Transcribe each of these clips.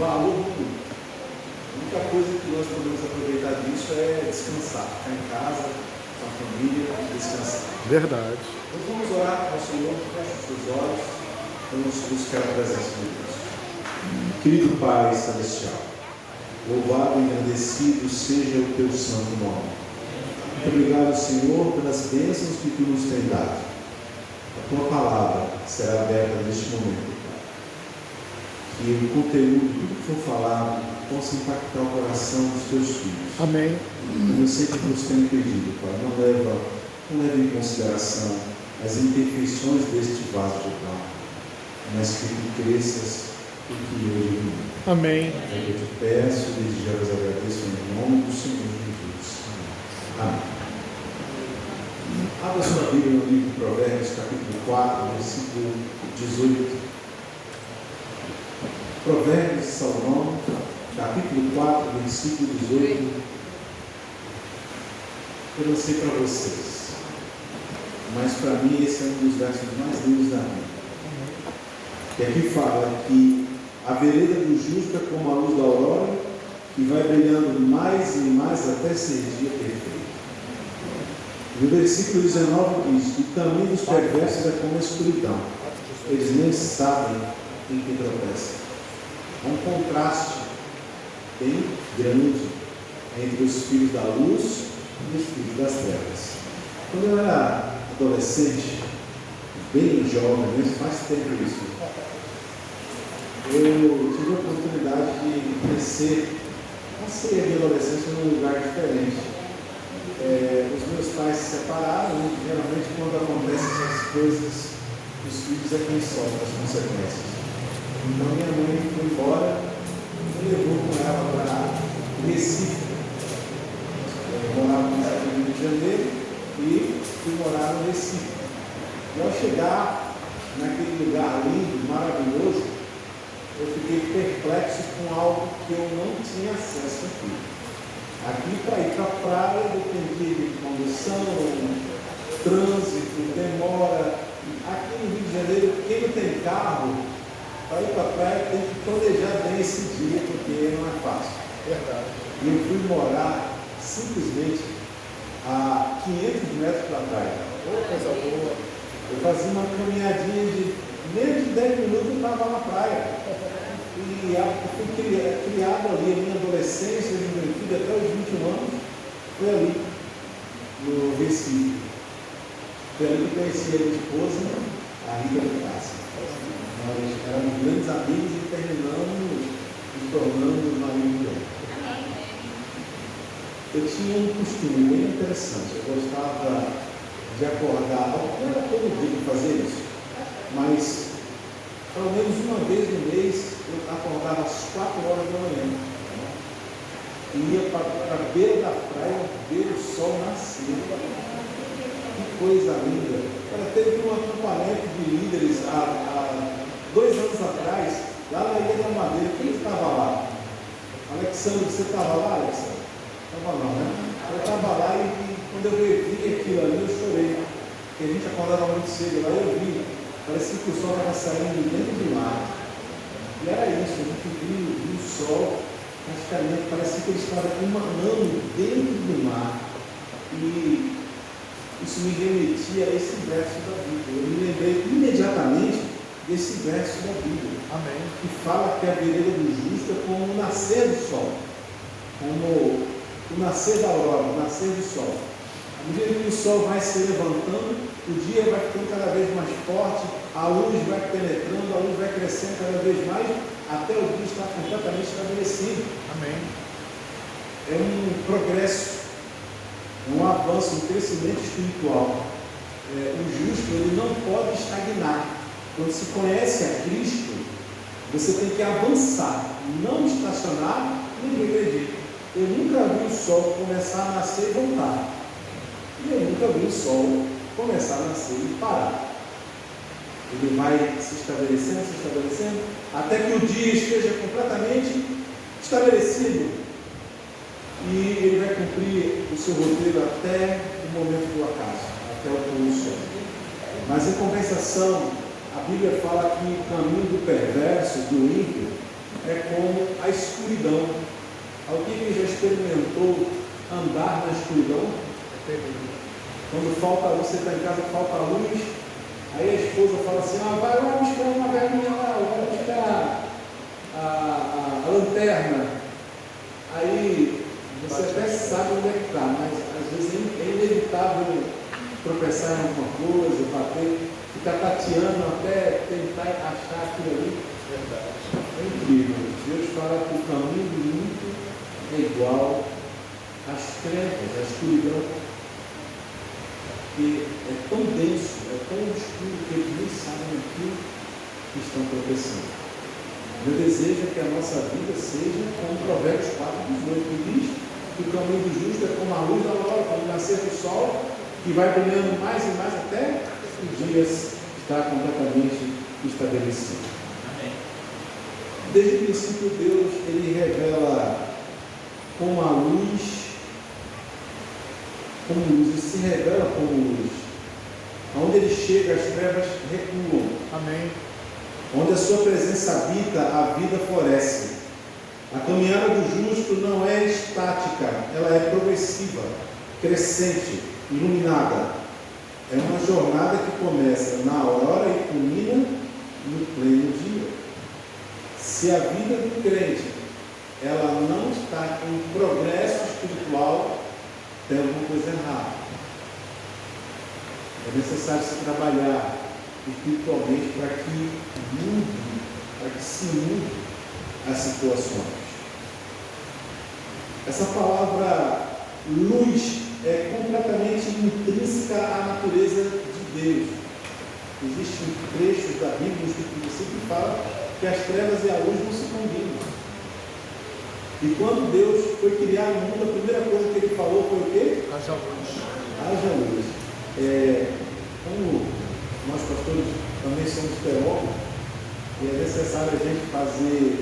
valor nenhum. A única coisa que nós podemos aproveitar disso é descansar, ficar em casa, com a família, descansar. Verdade. Nós vamos orar ao Senhor, feche os seus olhos, vamos buscar a presença de Deus. Querido Pai Celestial, louvado e agradecido seja o teu santo nome. Muito obrigado, Senhor, pelas bênçãos que tu nos tem dado. A tua palavra será aberta neste momento, Pai. Que o conteúdo, tudo que for falado, possa impactar o coração dos teus filhos. Amém. Como eu sempre nos tenho pedido, Pai, não leva em consideração as imperfeições deste vaso de barro, mas que tu cresças e que eu diminua. Amém. É que eu te peço, desde já vos agradeço em nome do Senhor Jesus. Amém. Abra sua Bíblia no livro de Provérbios, capítulo 4, versículo 18. Provérbios de Salomão, capítulo 4, versículo 18. Eu não sei para vocês, mas para mim esse é um dos versos mais lindos da Bíblia. Que aqui fala que a vereda do justo é como a luz da aurora, que vai brilhando mais e mais até ser dia perfeito. No versículo 19 diz: o caminho dos perversos é como a escuridão, eles nem sabem em que tropeçam. Há um contraste bem grande entre os filhos da luz e os filhos das trevas. Quando eu era adolescente, bem jovem, mesmo faz tempo isso, eu tive a oportunidade de crescer, passei a minha adolescência num lugar diferente. Os meus pais se separaram, e geralmente quando acontecem essas coisas, os filhos é quem sofre as consequências. Então minha mãe foi embora e levou com ela para Recife. Eu morava no Rio de Janeiro e fui morar no Recife. E ao chegar naquele lugar lindo, maravilhoso, eu fiquei perplexo com algo que eu não tinha acesso aqui. Aqui, para ir para a praia, dependia de condução, trânsito, demora. Aqui no Rio de Janeiro, quem não tem carro, para ir para a praia tem que planejar bem esse dia, porque não é fácil. Verdade. E eu fui morar simplesmente a 500 metros da praia. Coisa boa. Eu fazia uma caminhadinha de menos de 10 minutos e estava na praia. E eu fui criado ali, a minha adolescência, a juventude, até os 21 anos, foi ali, no Recife. Foi ali que conheci a minha esposa, a Rita de Cássia. Nós éramos grandes amigos e terminamos nos tornando marido e mulher. Eu tinha um costume bem interessante, eu gostava de acordar, não era todo dia de fazer isso, mas pelo menos uma vez no mês eu acordava às 4 horas da manhã. E ia para a beira da praia ver o sol nascer. Que coisa linda! Teve um acampamento de líderes há 2 anos atrás, lá na Ilha da Madeira. Quem estava lá? Alexandre, você estava lá, Alexandre? Estava não, né? Eu estava lá e quando eu vi aquilo ali, eu chorei. Porque a gente acordava muito cedo, lá eu vi. Parecia que o sol estava saindo dentro do mar. E era isso, a gente viu o sol, praticamente, parecia que ele estava emanando dentro do mar. E isso me remetia a esse verso da Bíblia. Eu me lembrei imediatamente desse verso da Bíblia. Amém. Que fala que a vereda do justo é como o nascer do sol, como o nascer da aurora, o nascer do sol. À medida que o sol vai se levantando, o dia vai ficando cada vez mais forte, a luz vai penetrando, a luz vai crescendo cada vez mais, até o dia estar completamente estabelecido. Amém. É um progresso, um avanço, um crescimento espiritual. O justo, ele não pode estagnar. Quando se conhece a Cristo, você tem que avançar, não estacionar nem regredir. Eu nunca vi o sol começar a nascer e voltar. E eu nunca vi o sol começar a nascer e parar. Ele vai se estabelecendo, até que o dia esteja completamente estabelecido. E ele vai cumprir o seu roteiro até o momento do acaso, até o pôr do sol. Mas em compensação, a Bíblia fala que o caminho do perverso, do ímpio, é como escuridão. Alguém que já experimentou andar na escuridão? Quando falta, você está em casa, falta a luz, aí a esposa fala assim, vai lá buscar uma velhinha lá, vai buscar a lanterna. Aí você até sabe onde é que está, mas às vezes é inevitável tropeçar em alguma coisa, bater, ficar tateando até tentar achar aquilo ali. Verdade. É incrível. Deus fala que o caminho do ímpio é igual às trevas, à escuridão. Porque é tão denso, é tão escuro que eles nem sabem aquilo que estão tropeçando. Meu desejo é que a nossa vida seja como Provérbios 4:18, que diz que o caminho do justo é como a luz da aurora, como o nascer do sol, que vai brilhando mais e mais até os dias estar completamente estabelecido. Amém. Desde o princípio, Deus ele revela como a luz, ele se revela como luz. Onde ele chega, as trevas recuam. Amém. Onde a sua presença habita, a vida floresce. A caminhada do justo não é estática, ela é progressiva, crescente, iluminada. É uma jornada que começa na aurora e culmina no pleno dia. Se a vida do crente ela não está em progresso espiritual, tem alguma coisa errada. É necessário se trabalhar espiritualmente para que se mude as situações. Essa palavra luz é completamente intrínseca à natureza de Deus. Existem trechos da Bíblia, nos versículos que fala que as trevas e a luz não se combinam. E quando Deus foi criar o mundo, a primeira coisa que ele falou foi o quê? Haja luz. Haja luz. Como nós pastores também somos teólogos, e é necessário a gente fazer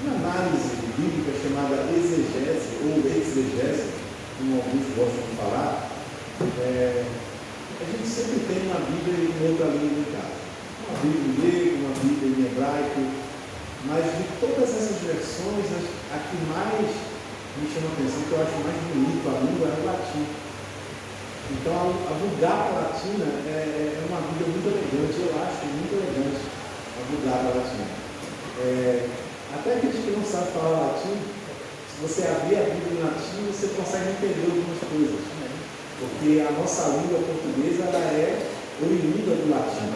uma análise bíblica chamada exegese, ou exegese, como alguns gostam de falar. A gente sempre tem uma Bíblia em outra língua em casa. Uma Bíblia em grego, uma Bíblia em hebraico, mas de todas essas versões, a que mais me chama a atenção, que eu acho mais bonito a língua, é o latim. Então a Vulgata Latina é uma Bíblia muito elegante, eu acho muito elegante a Vulgata Latina. Até aqueles que não sabem falar latim, se você abrir a Bíblia em latim, você consegue entender algumas coisas, porque a nossa língua portuguesa ela é oriunda do latim.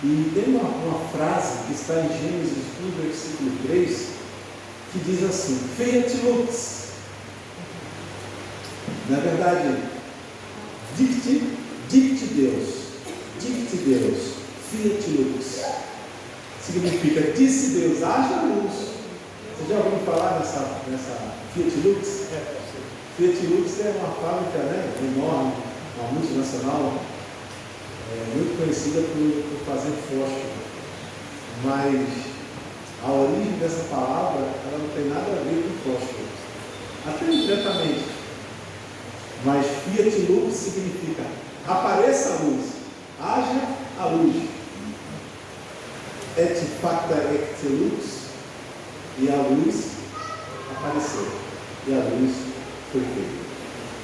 E tem uma frase que está em Gênesis 1, versículo 3, que diz assim: Fiat lux. Na verdade, dicte Deus, fiat lux. Significa, disse Deus, haja luz. Você já ouviu falar nessa Fiat Lux? Fiat Lux é uma fábrica enorme, uma multinacional, muito conhecida por fazer fósforo. Mas a origem dessa palavra ela não tem nada a ver com fósforo, até indiretamente. Mas Fiat Lux significa apareça a luz, haja a luz. Et facta ecte lux, e a luz apareceu, e a luz foi feita.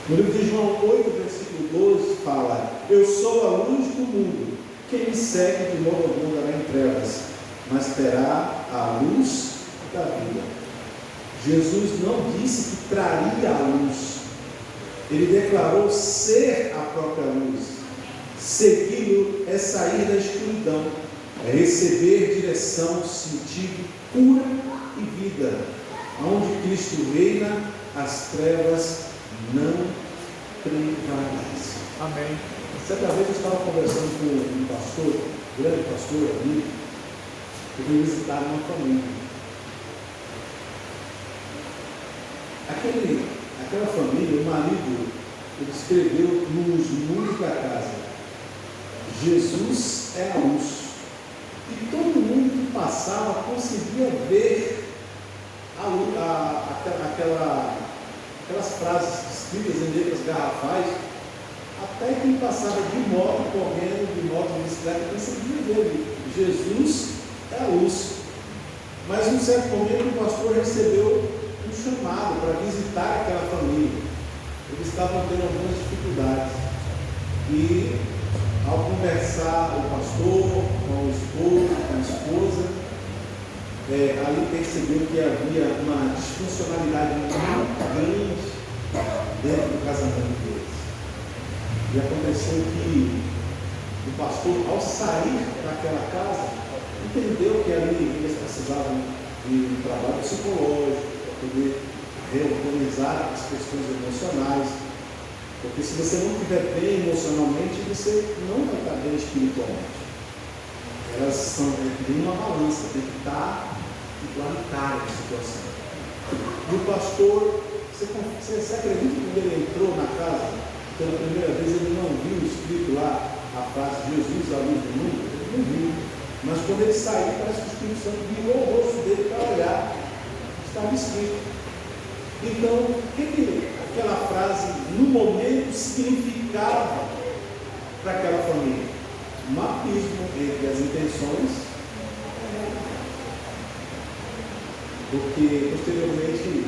No livro de João 8, versículo 12, fala: Eu sou a luz do mundo, quem me segue de modo algum andará em trevas, mas terá a luz da vida. Jesus não disse que traria a luz, ele declarou ser a própria luz. Segui-lo é sair da escuridão, é receber direção, sentido, cura e vida. Onde Cristo reina, as trevas não prevalecem. Amém. Certa vez eu estava conversando com um pastor, um grande pastor, amigo, que veio visitar uma família. Aquela família, o marido, ele escreveu nos muros da casa: Jesus é a luz. E todo mundo que passava conseguia ver aquelas frases escritas em letras garrafais. Até quem passava de moto, correndo, de moto, de bicicleta, conseguia ver: Jesus é a luz. Mas em um certo momento o pastor recebeu um chamado para visitar aquela família. Eles estavam tendo algumas dificuldades. E ao conversar o pastor com o esposo, com a esposa, ali percebeu que havia uma disfuncionalidade muito grande dentro do casamento deles. E aconteceu que o pastor, ao sair daquela casa, entendeu que ali eles precisavam de um trabalho psicológico para poder reorganizar as questões emocionais, porque se você não estiver bem emocionalmente, você não vai estar bem espiritualmente. Elas são de uma balança, tem que estar igualitária a situação. E o pastor, você acredita que quando ele entrou na casa, pela primeira vez, ele não viu escrito lá a frase Jesus, a luz do mundo? Ele não viu. Mas quando ele saiu, parece que o Espírito Santo virou o rosto dele para olhar. Estava escrito. Então, o que aquela frase, no momento, significava para aquela família? Um abismo entre as intenções, porque posteriormente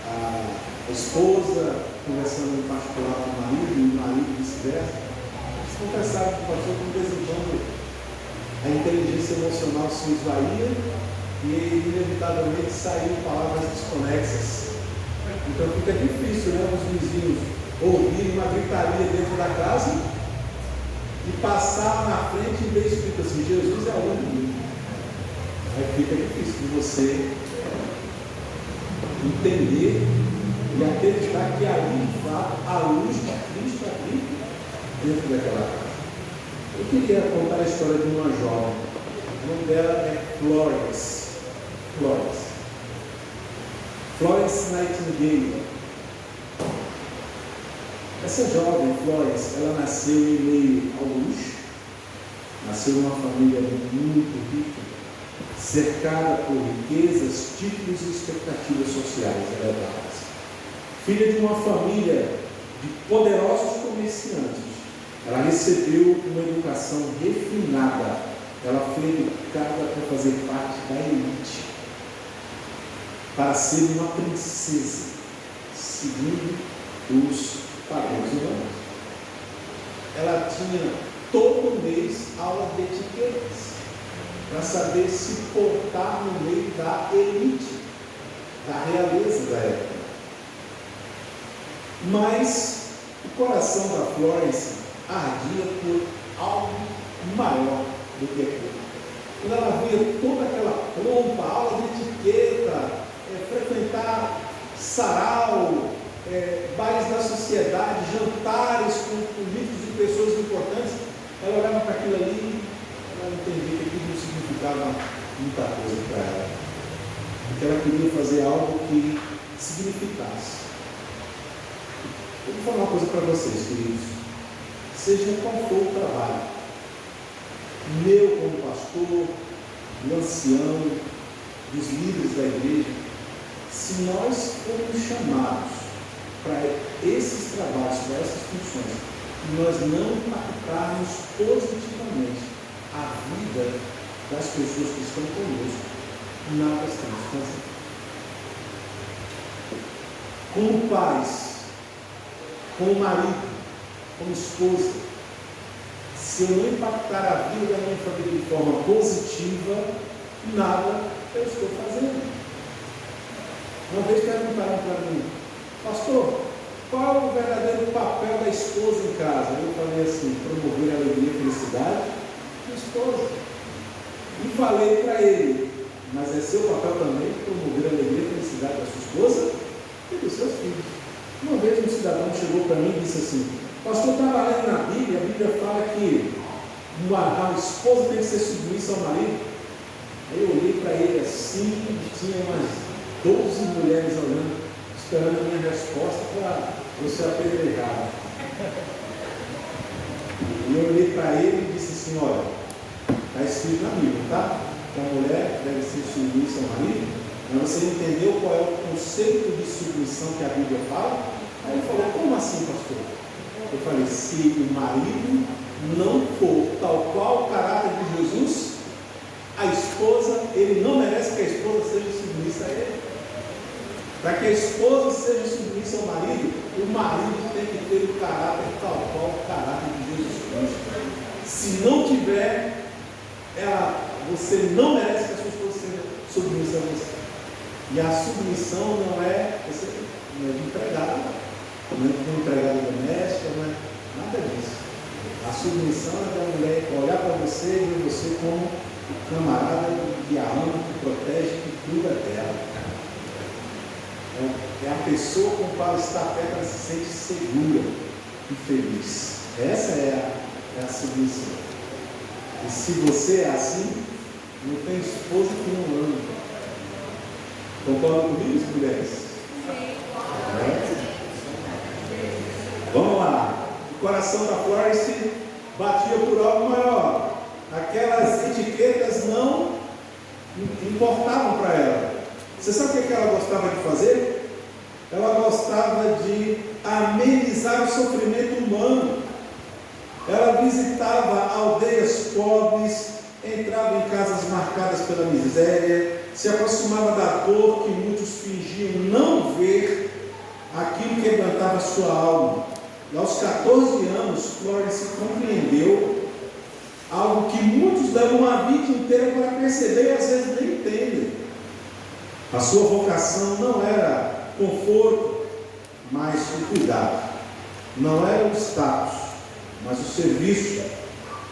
a esposa, conversando em particular com o marido, e o marido vice-versa, eles confessaram que o pastor, de vez em quando, a inteligência emocional se esvaía e inevitavelmente saíram palavras desconexas. Então fica difícil, né, os vizinhos ouvirem uma gritaria dentro da casa e passar na frente e ver escrito assim: Jesus é o único. Aí fica difícil de você entender e acreditar que ali, de fato, a luz de Cristo ali dentro daquela casa. Eu queria contar a história de uma jovem. O nome dela é Florence Nightingale. Essa jovem, Florence, ela nasceu em meio ao luxo, nasceu numa família muito rica, cercada por riquezas, títulos e expectativas sociais elevadas. Filha de uma família de poderosos comerciantes, ela recebeu uma educação refinada. Ela foi educada para fazer parte da elite, para ser uma princesa, segundo os padrões humanos. Ela tinha todo mês aula de etiquetas, para saber se portar no meio da elite, da realeza da época. Mas o coração da Florence ardia por algo maior do que aquilo. Quando ela via toda aquela pompa, aula de etiqueta, frequentar sarau, bailes da sociedade, jantares com políticos e pessoas importantes, ela olhava para aquilo ali e ela entendia que aquilo não significava muita coisa para ela. Porque ela queria fazer algo que significasse. Eu vou falar uma coisa para vocês, queridos. Seja qual for o trabalho, meu como pastor, do ancião, dos líderes da igreja, se nós formos chamados para esses trabalhos, para essas funções, e nós não impactarmos positivamente a vida das pessoas que estão conosco, nada estamos fazendo. Como pais, como marido, como esposa, se eu não impactar a vida da minha família de forma positiva, nada eu estou fazendo. Uma vez perguntaram para mim: pastor, qual é o verdadeiro papel da esposa em casa? Eu falei assim: promover a alegria e felicidade da esposa. E falei para ele: mas é seu papel também promover a alegria e felicidade da sua esposa e dos seus filhos. Uma vez um cidadão chegou para mim e disse assim: pastor, estava lendo na Bíblia, a Bíblia fala que a esposa tem que ser submissa ao marido. Aí eu olhei para ele assim, tinha umas 12 mulheres olhando, esperando a minha resposta para você apedrejar. E eu olhei para ele e disse assim: olha, está escrito na Bíblia, tá? Que a mulher deve ser submissa ao marido, mas você entendeu qual é o conceito de submissão que a Bíblia fala? Aí ele falou: como assim, pastor? Eu falei: se o marido não for tal qual o caráter de Jesus, a esposa, ele não merece que a esposa seja submissa a ele. Para que a esposa seja submissa ao marido, o marido tem que ter o caráter tal qual o caráter de Jesus Cristo. Se não tiver, você não merece que a sua esposa seja submissa a você. E a submissão não é de empregada, não é de empregada doméstica, não é nada disso. A submissão é da mulher olhar para você e ver você como o camarada que a ama, que protege, que cuida dela. É a pessoa com a qual está perto, ela se sente segura e feliz. Essa é a submissão. E se você é assim, não tem esposa que não ame. Concordam comigo, mulheres? Vamos lá. O coração da Florence batia por algo maior. Aquelas etiquetas não importavam para ela. Você sabe o que ela gostava de fazer? Ela gostava de amenizar o sofrimento humano. Ela visitava aldeias pobres, entrava em casas marcadas pela miséria, se aproximava da dor que muitos fingiam não ver, aquilo que quebrantava sua alma. E aos 14 anos, Florence compreendeu algo que muitos levam uma vida inteira para perceber e às vezes nem entendem. A sua vocação não era conforto, mas o cuidado. Não era o status, mas o serviço.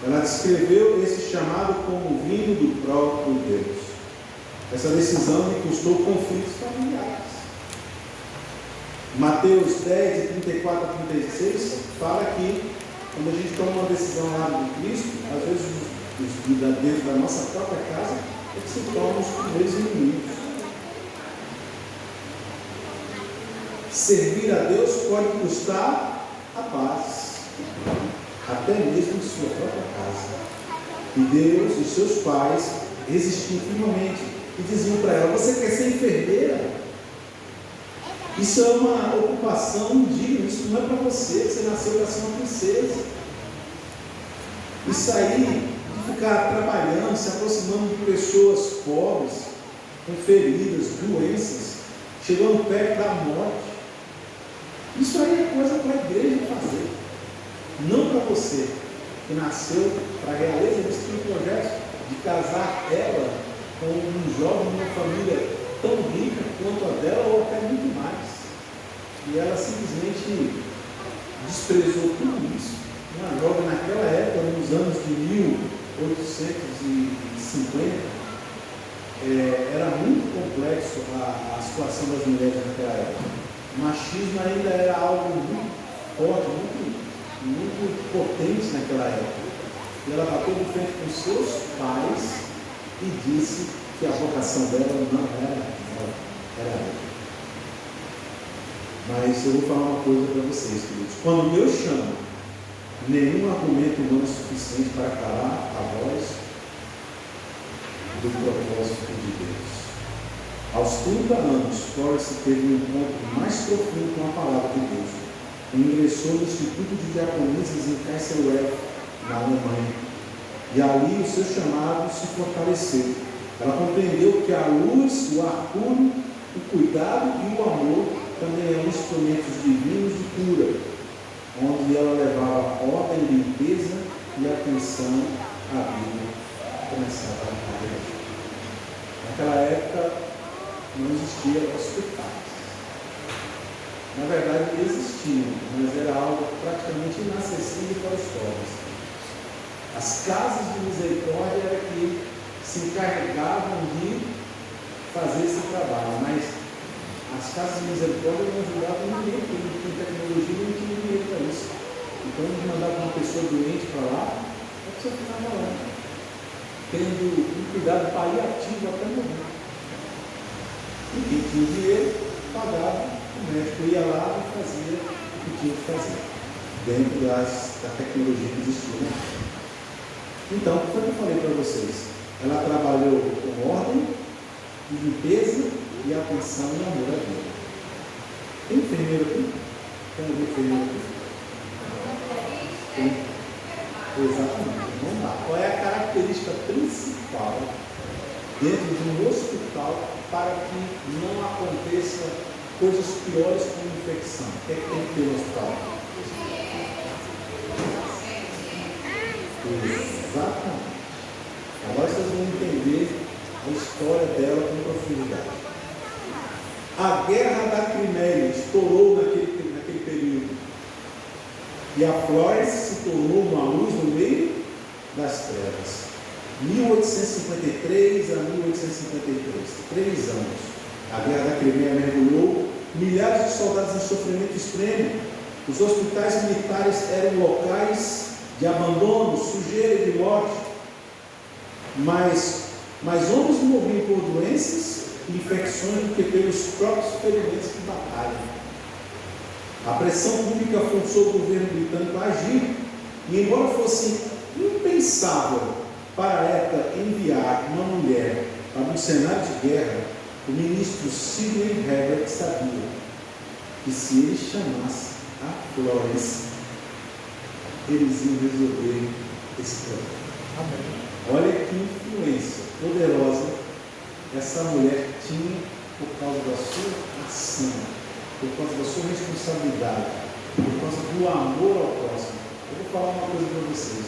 Ela descreveu esse chamado como vindo do próprio Deus. Essa decisão lhe custou conflitos familiares. Mateus 10, 34 a 36, fala que quando a gente toma uma decisão lá de Cristo, às vezes dentro da nossa própria casa, é que se tornam os primeiros inimigos. Servir a Deus pode custar a paz, até mesmo em sua própria casa. E Deus e seus pais resistiam firmemente e diziam para ela: você quer ser enfermeira? Isso é uma ocupação indigna, isso não é para você nasceu para ser uma princesa. Isso aí de ficar trabalhando, se aproximando de pessoas pobres, com feridas, doenças, chegando perto da morte, isso aí é coisa para a igreja fazer, não para você, que nasceu para a realeza. Eles tinham um projeto de casar ela com um jovem, uma família tão rica quanto a dela, ou até muito mais. E ela simplesmente desprezou tudo isso. Uma jovem naquela época, nos anos de 1850, era muito complexo a situação das mulheres naquela época. O machismo ainda era algo muito forte, muito potente naquela época. E ela bateu de frente com seus pais e disse que a vocação dela não era ela, era ela. Mas eu vou falar uma coisa para vocês, queridos. Quando Deus chama, nenhum argumento humano é suficiente para calar a voz do propósito de Deus. Aos 30 anos, Florence teve um encontro mais profundo com a palavra de Deus. Ingressou no Instituto de Diaconisas em Kaiserwerth, na Alemanha. E ali o seu chamado se fortaleceu. Ela compreendeu que a luz, o ar puro, o cuidado e o amor também eram instrumentos divinos de cura, onde ela levava ordem, limpeza e atenção à vida. Começava a agir. Naquela época não existia hospitais. Na verdade existiam, mas era algo praticamente inacessível para os pobres. As casas de misericórdia eram que se encarregavam de fazer esse trabalho, mas as casas de misericórdia não ajudavam ninguém, porque não tinha tecnologia e não tinha dinheiro para isso. Então eles mandavam uma pessoa doente para lá, a pessoa ficava lá, tendo um cuidado paliativo até morrer. E quem tinha dinheiro pagava, o médico ia lá e fazia o que tinha que fazer, dentro da tecnologia que existia. Então, o que foi que eu falei para vocês? Ela trabalhou com ordem, limpeza e atenção e amor a Deus. Tem enfermeiro aqui? Tem algum enfermeiro aqui? Tem. Exatamente. Não dá. Qual é a característica principal dentro de um hospital para que não aconteça coisas piores como infecção? O que é que tem que ter no hospital? Exatamente. Agora vocês vão entender a história dela com profundidade. A guerra da Crimeia estourou naquele período. E a Flórence se tornou uma luz no meio das trevas. 1853 a 1853, 3 anos. A guerra da Crimeia mergulhou milhares de soldados em sofrimento extremo. Os hospitais militares eram locais de abandono, sujeira e de morte. Mas homens morriam por doenças e infecções do que pelos próprios ferimentos de batalha. A pressão pública forçou o governo britânico a agir, e embora fosse impensável para a época enviar uma mulher para um cenário de guerra, o ministro Sidney Herbert sabia que se ele chamasse a Florence, eles iam resolver esse problema. Amém. Olha que influência poderosa essa mulher tinha por causa da sua ação, por causa da sua responsabilidade, por causa do amor ao próximo. Eu vou falar uma coisa para vocês.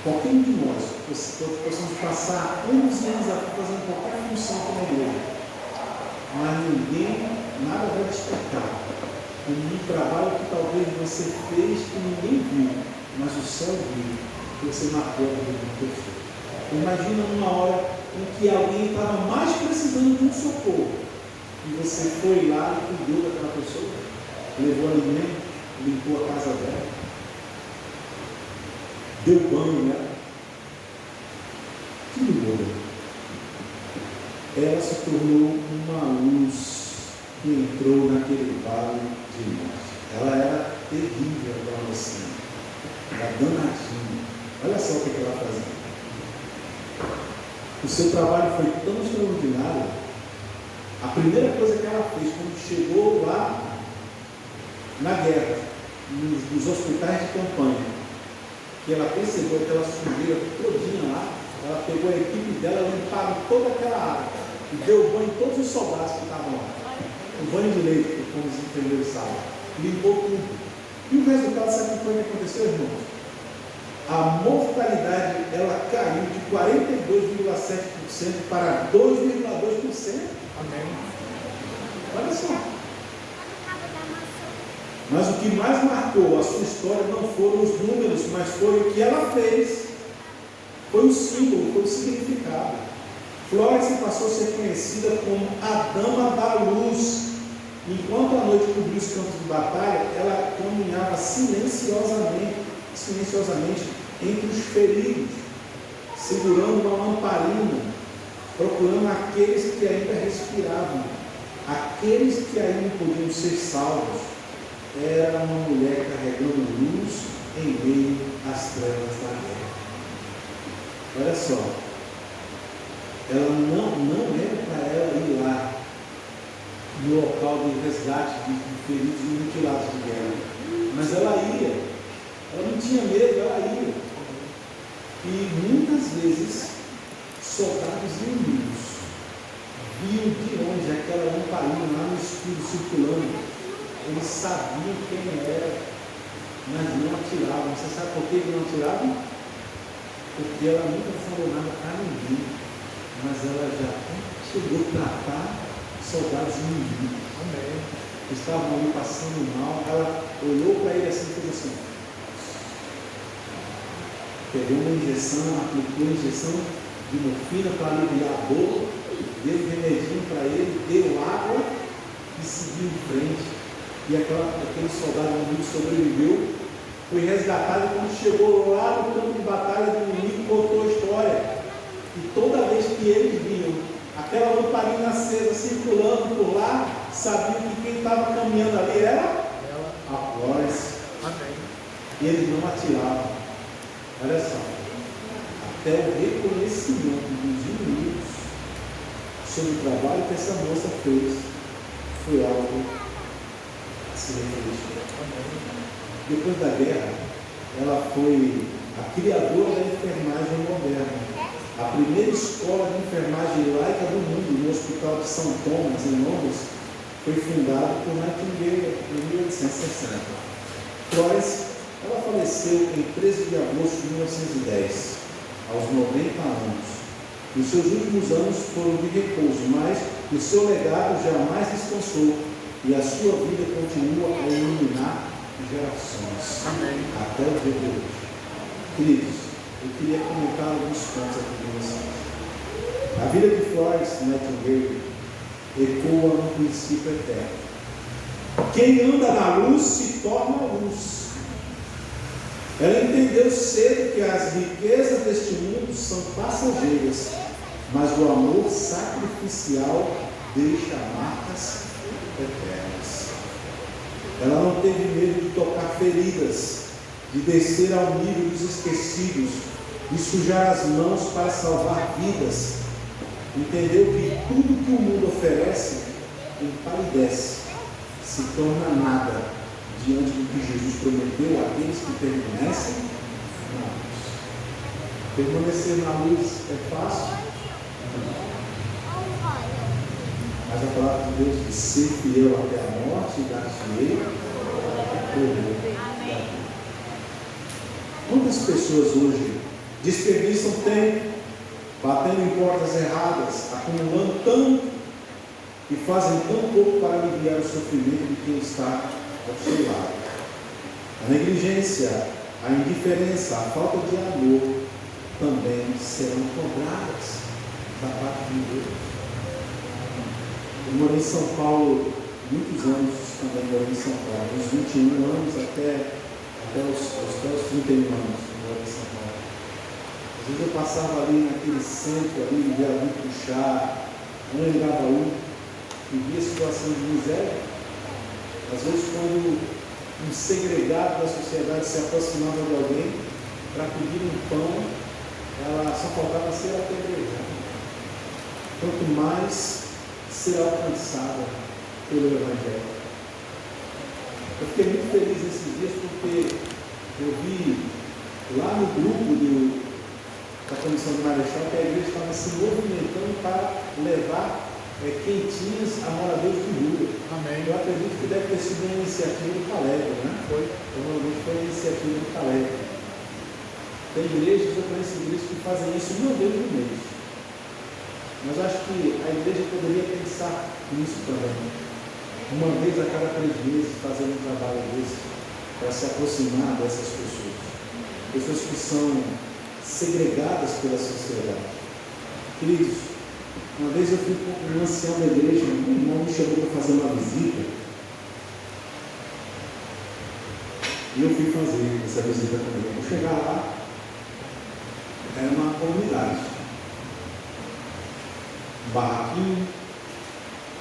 Qualquer um de nós possamos passar anos e anos fazendo qualquer função como a igreja, mas nada vai despertar como um trabalho que talvez você fez que ninguém viu, mas o céu viu, que você marcou a vida de uma pessoa. Imagina uma hora em que alguém estava mais precisando de um socorro, e você foi lá e cuidou daquela pessoa, levou alimento, limpou a casa dela, deu banho nela. Que loucura! Ela se tornou uma luz que entrou naquele vale de morte. Ela era terrível para você, era danadinha. Olha só o que ela fazia. O seu trabalho foi tão extraordinário. A primeira coisa que ela fez quando chegou lá na guerra, nos hospitais de campanha, que ela percebeu aquela sujeira todinha lá, ela pegou a equipe dela, limparam toda aquela área e deu banho em todos os soldados que estavam lá. Um banho de leite, como os enfermeiros sabem. Limpou tudo. E o resultado, sabe o que foi que aconteceu, irmãos? A mortalidade ela caiu de 42,7% para 2,2%. Amém. Olha só. Mas o que mais marcou a sua história não foram os números, mas foi o que ela fez. Foi o símbolo, foi o significado. Florence passou a ser conhecida como a Dama da Luz. Enquanto a noite cobriu os campos de batalha, ela caminhava silenciosamente entre os feridos, segurando uma lamparina, procurando aqueles que ainda respiravam, aqueles que ainda podiam ser salvos. Era uma mulher carregando luz em meio às trevas da guerra. Olha só, ela não era para ela ir lá no local de resgate de feridos e mutilados de guerra, mas ela ia. Ela não tinha medo, ela ia. E muitas vezes, soldados inimigos viam de longe aquela lamparina lá no escuro circulando. Eles sabiam quem era, mas não atiravam. Você sabe por que não atiravam? Porque ela nunca falou nada para ninguém, mas ela já chegou a tratar soldados inimigos. Amém. Estavam ali passando mal. Ela olhou para ele assim e fez assim. Pegou uma injeção, aplicou a injeção de morfina para aliviar a dor, deu um remedinho para ele, deu água e seguiu em frente. E aquele soldado inimigo sobreviveu, foi resgatado. Quando chegou lá no campo de batalha do inimigo, contou a história. E toda vez que eles viam aquela lamparina acesa circulando por lá, sabiam que quem estava caminhando ali era a Florence. E eles não atiravam. Olha só, até o reconhecimento dos inimigos sobre o trabalho que essa moça fez foi algo a se refletir. Depois da guerra, ela foi a criadora da enfermagem moderna. A primeira escola de enfermagem laica do mundo, no Hospital de São Thomas, em Londres, foi fundado por Nightingale em 1860. Cloris, ela faleceu em 13 de agosto de 1910, aos 90 anos. E os seus últimos anos foram de repouso, mas o seu legado jamais descansou e a sua vida continua a iluminar gerações. Amém. Até o dia de hoje. Queridos, eu queria comentar alguns pontos aqui com vocês. A vida de Florence Nightingale ecoa no princípio eterno. Quem anda na luz se torna luz. Ela entendeu cedo que as riquezas deste mundo são passageiras, mas o amor sacrificial deixa marcas eternas. Ela não teve medo de tocar feridas, de descer ao nível dos esquecidos, de sujar as mãos para salvar vidas. Entendeu que tudo que o mundo oferece empalidece, se torna nada diante do que Jesus prometeu àqueles que permanecem na luz. Permanecer na luz é fácil? Mas a palavra de Deus diz: ser fiel até a morte e dar-te-ei a coroa. Quantas pessoas hoje desperdiçam tempo, batendo em portas erradas, acumulando tanto e fazem tão pouco para aliviar o sofrimento de quem está ao seu lado? A negligência, a indiferença, a falta de amor também serão cobradas da parte de Deus. Eu morei em São Paulo muitos anos, também morei em São Paulo, uns 21 anos até os 31 anos eu morei em São Paulo. Às vezes eu passava ali naquele centro, ali em Viaduto do Chá, Anhangabaú, e via situação de miséria. Às vezes quando um segregado da sociedade se aproximava de alguém para pedir um pão, ela só faltava ser apedrejada. Quanto mais ser alcançada pelo Evangelho. Eu fiquei muito feliz esses dias porque eu vi lá no grupo da Comissão de Marechal que a igreja estava se movimentando para levar quentinhas a moradores de rua. Amém. Eu acredito que deve ter sido uma iniciativa do Caleb, né? Provavelmente foi uma iniciativa do Caleb. Tem igrejas, eu conheço igrejas que fazem isso uma vez no mês. Mas acho que a igreja poderia pensar nisso também. Uma vez a cada 3 meses, fazendo um trabalho desse, para se aproximar dessas pessoas. Pessoas que são segregadas pela sociedade. Queridos, uma vez eu fui com um ancião da igreja, um irmão me chamou para fazer uma visita. E eu fui fazer essa visita com ele. Ao chegar lá, era uma comunidade. Um barraquinho.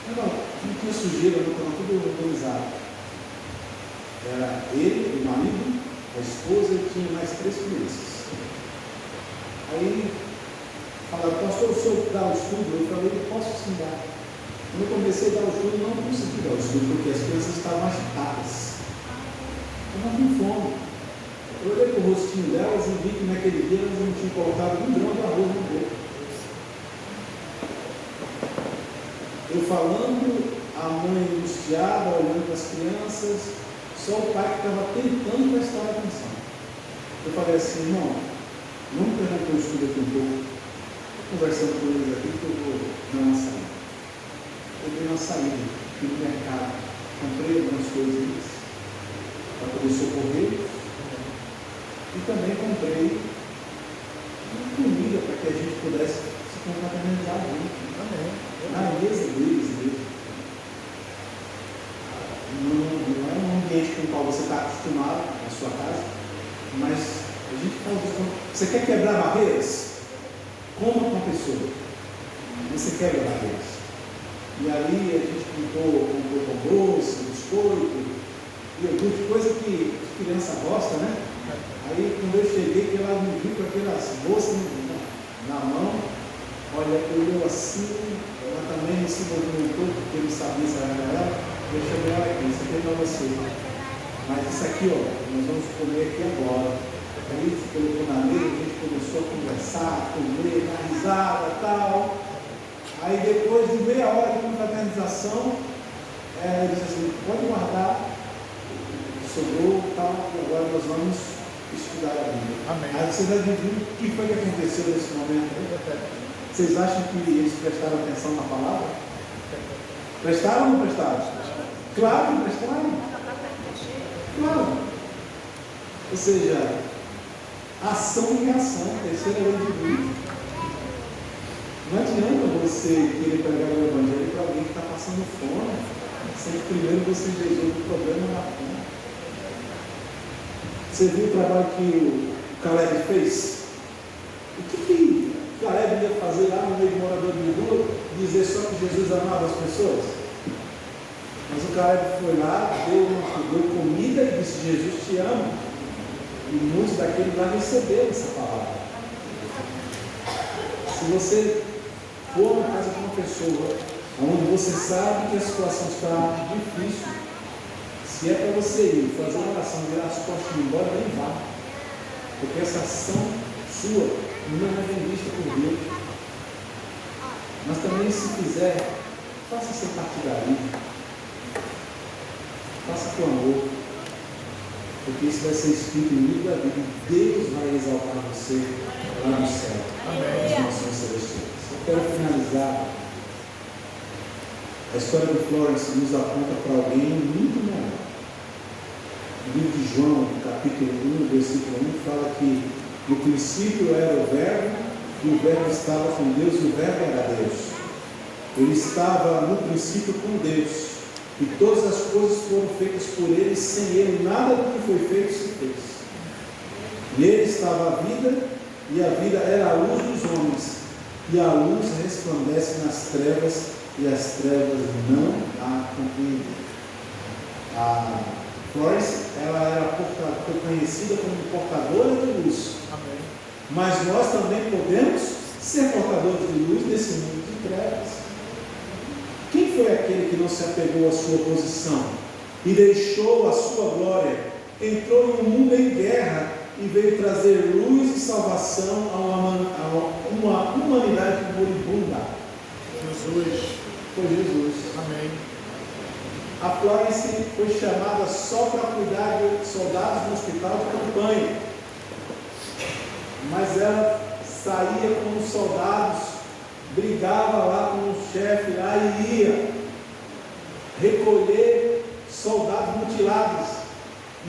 Não tinha sujeira, não estava tudo organizado. Era ele, o marido, a esposa e tinha mais 3 crianças. Aí falaram: pastor, o senhor dá o estudo? Eu falei: posso sim dar. Quando eu comecei a dar o estudo, não consegui dar o estudo, porque as crianças estavam agitadas. Estavam com fome. Eu olhei para o rostinho delas e vi que naquele dia elas não tinham colocado um grão de arroz no boca. Eu falando, a mãe angustiada, olhando para as crianças, só o pai que estava tentando prestar atenção. Eu falei assim: irmão, não interrompeu o estudo aqui um pouco, estou conversando com eles aqui que eu vou dar uma saída. Eu dei uma saída, fui no mercado, comprei algumas coisas para poder socorrer e também comprei uma comida para que a gente pudesse se confraternizar junto. Na mesa deles mesmo. Não é um ambiente com o qual você está acostumado na sua casa, mas a gente faz isso. Você quer quebrar barreiras? Coma com a pessoa. Você quebra barreiras. E ali a gente comprou pão doce, biscoito, iogurte, coisa que criança gosta, né? Aí quando eu cheguei, que ela me viu com aquelas bolsas na mão, olha, eu assim, ela também não se movimentou, porque não sabia se era ela. Eu chamei ela aqui: isso aqui é para você. Mas isso aqui, ó, nós vamos comer aqui agora. Aí se colocou na mesa, a gente começou a conversar, comer, dar risada e tal. Aí depois de meia hora de confraternização, ele disse assim, pode guardar, sobrou e tal, e agora nós vamos estudar a Bíblia. Amém. Aí vocês adivinham o que foi que aconteceu nesse momento? Vocês acham que eles prestaram atenção na palavra? Prestaram ou não prestaram? Claro que prestaram. Claro. Ou seja, ação e reação, terceira lei de Deus. Não adianta você querer pregar o Evangelho para alguém que está passando fome, sem que primeiro você resolva o problema na fome. Você viu o trabalho que o Caleb fez? O que Caleb ia fazer lá no meio de morador de rua? Dizer só que Jesus amava as pessoas? Mas o Caleb foi lá, deu comida e disse, Jesus te ama. E muitos daqueles lá receberam essa palavra. Se você for na casa de uma pessoa onde você sabe que a situação está difícil, se é para você ir fazer uma oração, virar as costas e ir embora, nem vá. Porque essa ação sua não é bem vista por Deus. Mas também, se fizer, faça sem partidarismo. Faça com amor. Porque isso vai ser escrito em livro da Bíblia. Deus vai exaltar você lá no céu. Amém. Nas nações celestiais. Eu quero finalizar. A história do Florence nos aponta para alguém muito maior. O livro de João, capítulo 1, versículo 1, fala que no princípio era o Verbo, e o Verbo estava com Deus, e o Verbo era Deus. Ele estava no princípio com Deus. E todas as coisas foram feitas por ele, sem ele nada do que foi feito se fez. Nele estava a vida, e a vida era a luz dos homens, e a luz resplandece nas trevas, e as trevas não a compreenderam. A Florence, ela foi conhecida como portadora de luz. Amém. Mas nós também podemos ser portadores de luz nesse mundo de trevas. Quem foi aquele que não se apegou à sua posição e deixou a sua glória, entrou em um mundo em guerra e veio trazer luz e salvação a uma humanidade moribunda? Jesus. Foi Jesus. Amém. A Florence foi chamada só para cuidar de soldados no hospital de campanha, mas ela saía com os soldados, brigava lá com o chefe lá e ia recolher soldados mutilados,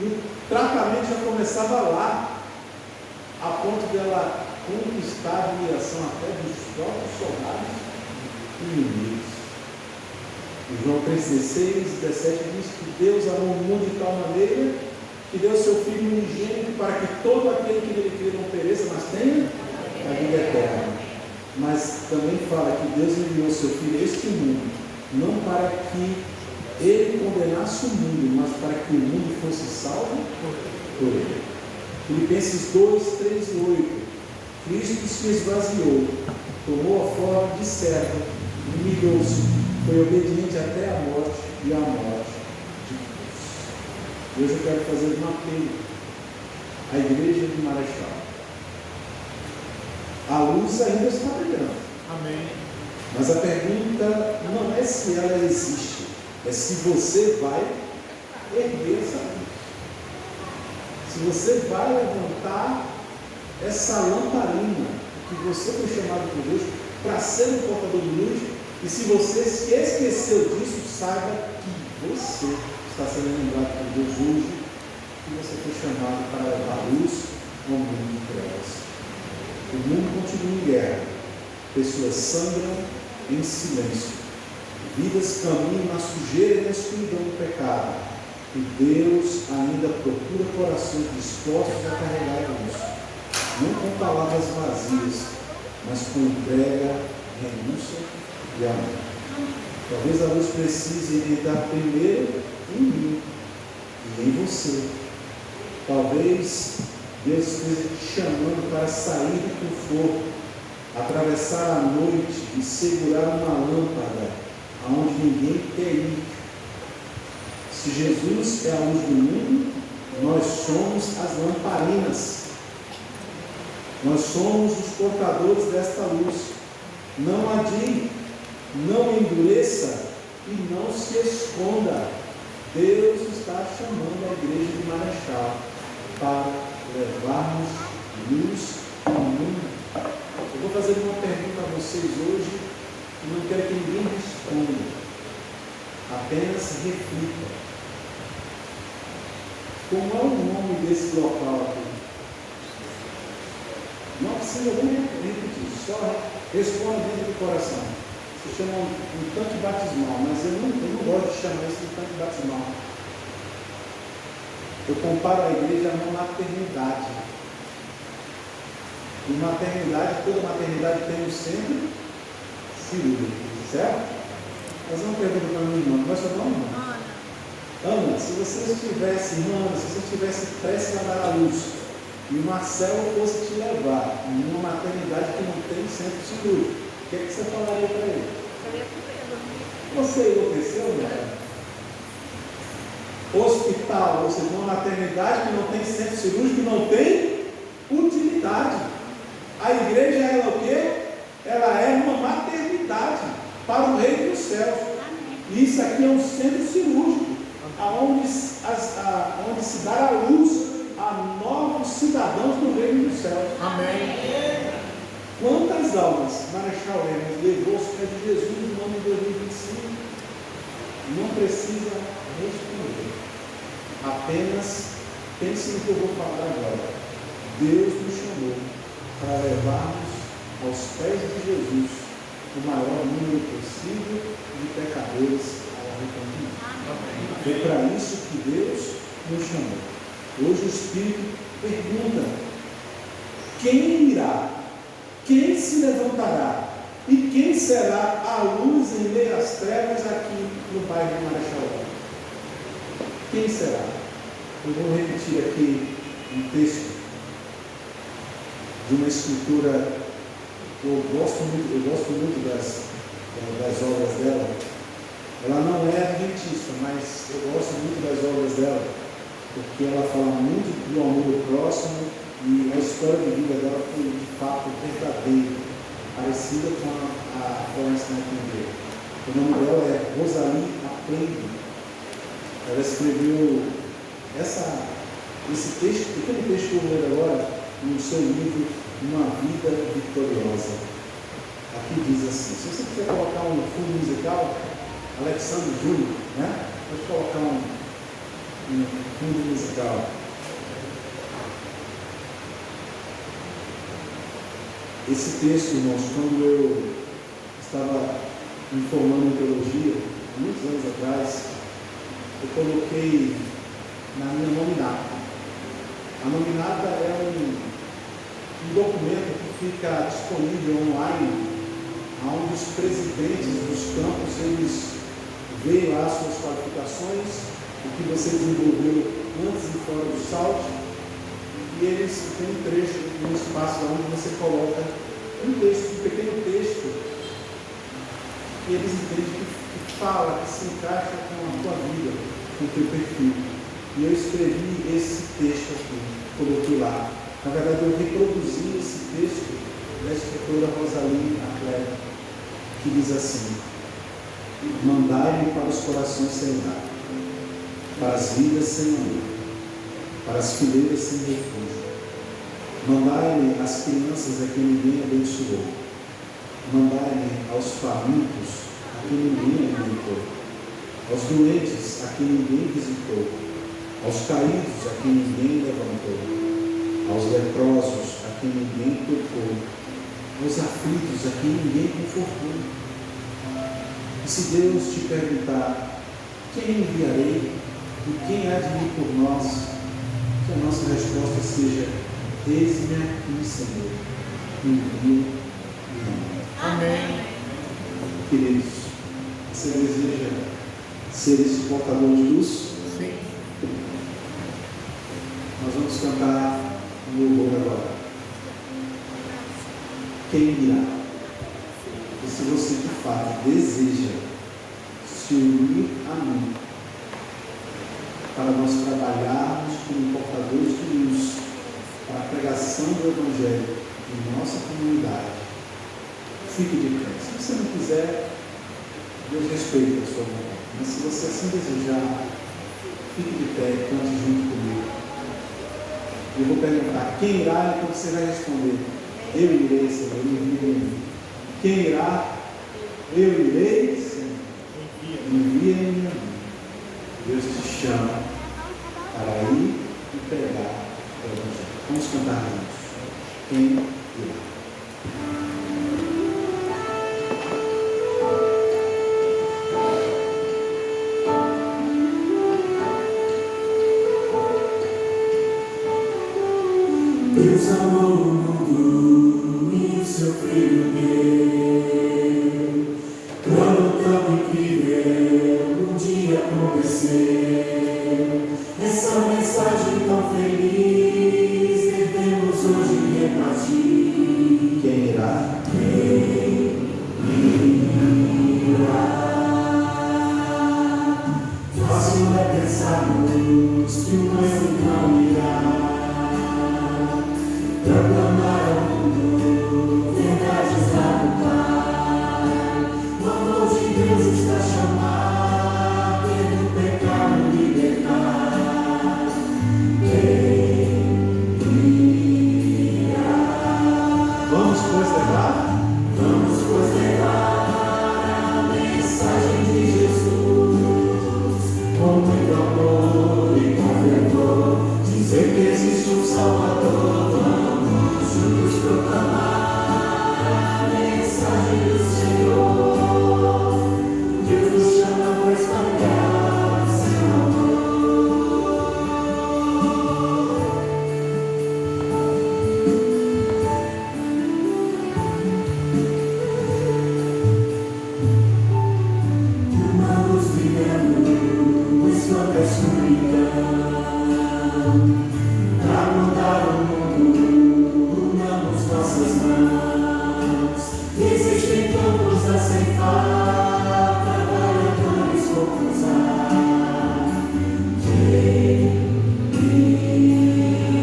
e o tratamento já começava lá, a ponto de ela conquistar a admiração até dos próprios soldados inimigos. João 3,16, 17 diz que Deus amou o mundo de tal maneira que deu seu Filho unigênito para que todo aquele que nele crê não pereça, mas tenha a vida eterna. Mas também fala que Deus enviou seu Filho a este mundo, não para que ele condenasse o mundo, mas para que o mundo fosse salvo por ele. Filipenses 2, 3 e 8. Cristo se esvaziou, tomou a forma de servo, humilhou-se, foi obediente até a morte e a morte de cruz. Hoje eu quero fazer um apelo à igreja de Marechal. A luz ainda está brilhando. Amém. Mas a pergunta não é se ela existe, é se você vai erguer essa luz. Se você vai levantar essa lamparina que você foi chamado por Deus para ser um portador de luz. E se você se esqueceu disso, saiba que você está sendo lembrado por Deus hoje, que você foi chamado para levar luz ao mundo de trevas. O mundo continua em guerra, pessoas sangram em silêncio, vidas caminham na sujeira e na escuridão do pecado, e Deus ainda procura corações dispostos a carregar a luz, não com palavras vazias, mas com entrega, renúncia e amor. Talvez a luz precise entrar primeiro em mim e em você. Talvez Deus esteja te chamando para sair do conforto, atravessar a noite e segurar uma lâmpada aonde ninguém quer ir. Se Jesus é a luz do mundo, nós somos as lamparinas Nós somos os portadores desta luz. Não adie, não endureça e não se esconda. Deus está chamando a igreja de Marechal para levarmos luz ao mundo. Eu vou fazer uma pergunta a vocês hoje e não quero que ninguém responda. Apenas reflita. Como é o nome desse local aqui? Não precisa nem repetir, só responda dentro do coração. Se chama um tanque batismal, mas eu não gosto de chamar isso de tanque batismal. Eu comparo a igreja a uma maternidade. E maternidade, toda maternidade tem um centro cirúrgico, certo? Fazer uma pergunta para a minha irmã. Como é seu nome, irmã? Ana, se você estivesse prestes a dar à luz e o Marcelo fosse te levar em uma maternidade que não tem centro cirúrgico, o que é que você falaria para ele? Eu ia com medo. Você enlouqueceu, né? Hospital, ou seja, uma maternidade que não tem centro cirúrgico, não tem utilidade. A igreja, ela é o quê? Ela é uma maternidade para o reino dos céus. E isso aqui é um centro cirúrgico, onde se dá a luz a novos cidadãos do reino dos céus. Amém. Quantas almas Marechal Hermes levou aos pés de Jesus no ano de 2025? Não precisa responder. Apenas pense no que eu vou falar agora. Deus nos chamou para levarmos aos pés de Jesus o maior número possível de pecadores ao arrependimento. Foi para isso que Deus nos chamou. Hoje o Espírito pergunta: quem irá? Quem se levantará? E quem será a luz em meio às trevas aqui no bairro de Marechal? Quem será? Eu vou repetir aqui um texto de uma escritura que eu gosto muito das obras dela. Ela não é adventista, mas eu gosto muito das obras dela, porque ela fala muito do amor ao próximo e a história de vida dela foi de fato verdadeira, parecida com a Florence Nightingale. O nome dela é Rosalie Appleby. Ela escreveu esse texto, pequeno texto que eu vou ler agora, no seu livro Uma Vida Vitoriosa. Aqui diz assim: se você quiser colocar um fundo musical, Alexandre Júnior, né? Pode colocar um fundo musical. Esse texto, irmãos, quando eu estava me formando em teologia, muitos anos atrás, eu coloquei na minha nominata. A nominata é um documento que fica disponível online, onde os presidentes dos campos, eles veem lá suas qualificações, o que você desenvolveu antes e fora do SALT, e eles têm um trecho, um espaço onde você coloca um texto, um pequeno texto, e eles entendem que fala, que se encaixa com a tua vida, com o teu perfil. E eu escrevi esse texto aqui, coloquei lá. Na verdade, eu reproduzi esse texto da escritora Rosalie Appleby, que diz assim: mandai-me para os corações sem lar, para as vidas sem amor, para as fileiras sem refúgio. Mandai-me às crianças a quem ninguém abençoou. Mandai-me aos famintos a quem ninguém alimentou. Aos doentes a quem ninguém visitou. Aos caídos a quem ninguém levantou. Aos leprosos a quem ninguém tocou. Aos aflitos a quem ninguém confortou. E se Deus te perguntar: quem enviarei e quem há de vir por nós? Que a nossa resposta seja: eis-me aqui, Senhor, envia-me. Amém. Queridos, você deseja ser esse portador de luz? Sim. Nós vamos cantar um louvor agora. Quem irá? E se você de fato deseja se unir a mim, para nós trabalharmos como portadores de luz, para a pregação do Evangelho, em nossa comunidade. Fique de pé. Se você não quiser, Deus respeita a sua vontade. Mas se você assim desejar, fique de pé e cante junto comigo. Eu vou perguntar, quem irá? Então você vai responder, eu irei, Senhor, envia-me. Quem irá? Eu irei, Senhor, envia-me a mim. Deus te chama para ir e pregar o Evangelho. Vamos cantar juntos. Quem irá? Deus amou o mundo e o seu Filho deu. Plano tão incrível, um dia aconteceu. Essa mensagem tão feliz devemos hoje repartir. Quem irá? Quem irá? Fácil é pensarmos que o anjo não irá proclamar ao mundo verdades lá do Pai. O amor de Deus está chamado e do pecado libertar. Quem irá? Vamos, pois, levar? Vamos, pois, levar a mensagem de Jesus com muito amor e com fervor, dizer que existe um Salvador. Juntos proclamar a mensagem do Senhor. Deus nos chama para espalhar o seu amor. Uma luz brilhando, esconde a escuridão. Para mudar o mundo, unamos nossas mãos. Existem campos a ceifar, trabalhadores por usar. Quem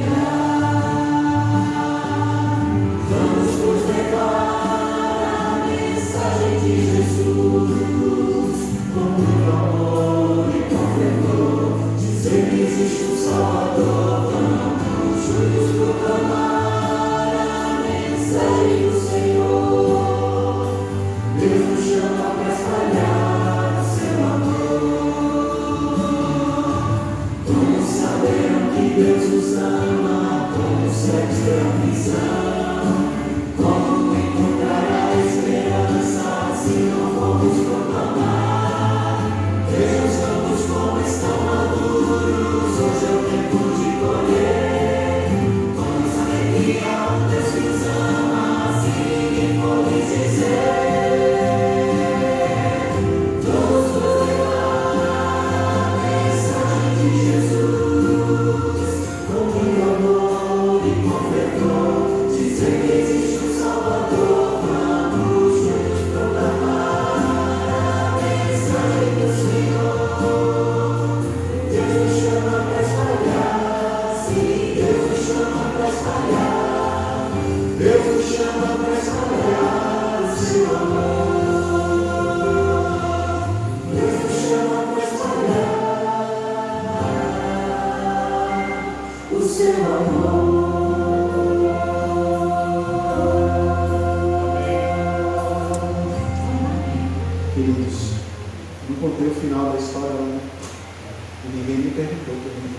irá? Vamos, pois, levar a mensagem de Jesus com muito amor e com fervor, dizer que existe um Salvador. Vamos juntos proclamar a mensagem do Senhor. Deus nos chama para espalhar o seu amor. Como saberão que Deus nos ama? Como segue a visão? Como encontrar a esperança se não formos proclamar? Veja os campos como estão maduros, hoje é o tempo de colher. Como saber que há um Deus que nos ama, se ninguém for lhes dizer? Vamos nos levar a mensagem de Jesus com muito amor e com fervor, dizer que existe um Salvador. Vamos juntos proclamar a mensagem do Senhor. Deus nos chama para espalhar, sim, Deus nos chama para espalhar. Deus nos chama para espalhar o seu amor. Deus nos chama para espalhar o seu amor. Queridos, não contei o final da história, né? E ninguém me perguntou também.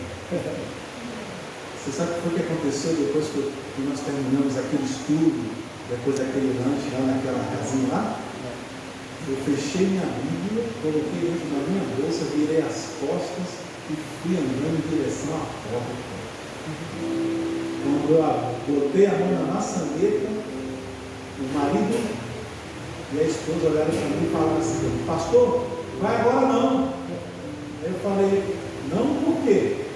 Você sabe o que foi que aconteceu depois que nós terminamos aquele estudo, depois daquele lanche lá naquela casinha lá? Eu fechei minha Bíblia, coloquei dentro da minha bolsa, virei as costas e fui andando em direção à porta. Quando eu botei a mão na maçaneta, o marido e a esposa olharam para mim e falaram assim: pastor, vai agora não. Aí eu falei: não, por quê?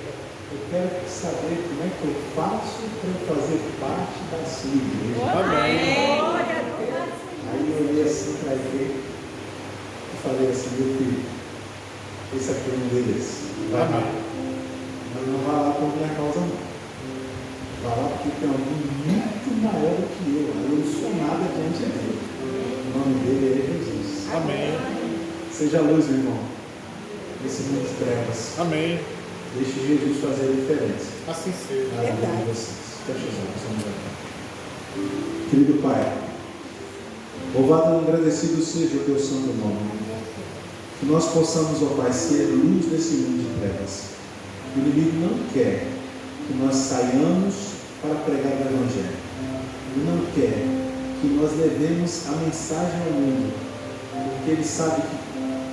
Eu quero saber como é que eu faço para eu fazer parte da sua igreja. Amém. Aí eu olhei assim para ele e falei assim: meu filho, esse aqui é um deles. Vai lá. Mas não vai lá por minha causa não. Vai lá porque tem alguém muito maior do que Seja luz, meu irmão, nesse mundo de trevas. Amém. Deixe Jesus fazer a diferença Assim seja. na vida de vocês. Feche os olhos, vamos orar. Querido Pai, louvado e agradecido seja o teu santo nome. Que nós possamos, ó Pai, ser luz desse mundo de trevas. O inimigo não quer que nós saiamos para pregar o Evangelho. Ele não quer que nós levemos a mensagem ao mundo, porque ele sabe que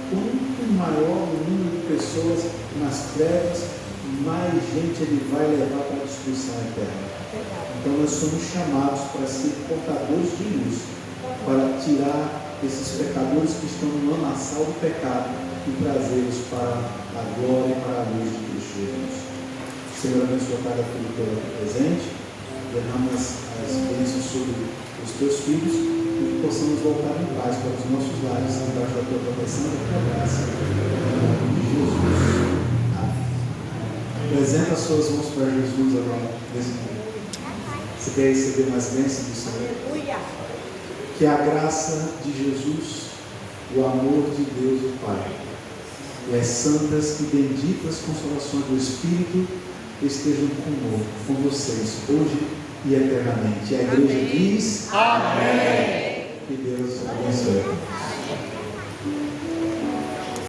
quanto maior o número de pessoas nas trevas, mais gente ele vai levar para a destruição eterna. Então nós somos chamados para ser portadores de luz, para tirar esses pecadores que estão no lamaçal do pecado e trazê-los para a glória e para a luz de Cristo Jesus. Senhor, abençoa cada filho que aqui presente, derrama as bênçãos sobre os teus filhos e que possamos voltar em paz para os nossos lares, embaixo da tua proteção e da tua graça. Em nome de Jesus. Amém. Apresenta as suas mãos para Jesus agora, nesse momento. Você quer receber mais bênçãos do Senhor? Aleluia. Que a graça de Jesus, o amor de Deus o Pai e as santas e benditas consolações do Espírito estejam conosco, com vocês, hoje e eternamente. A igreja diz: Amém. Que Deus abençoe.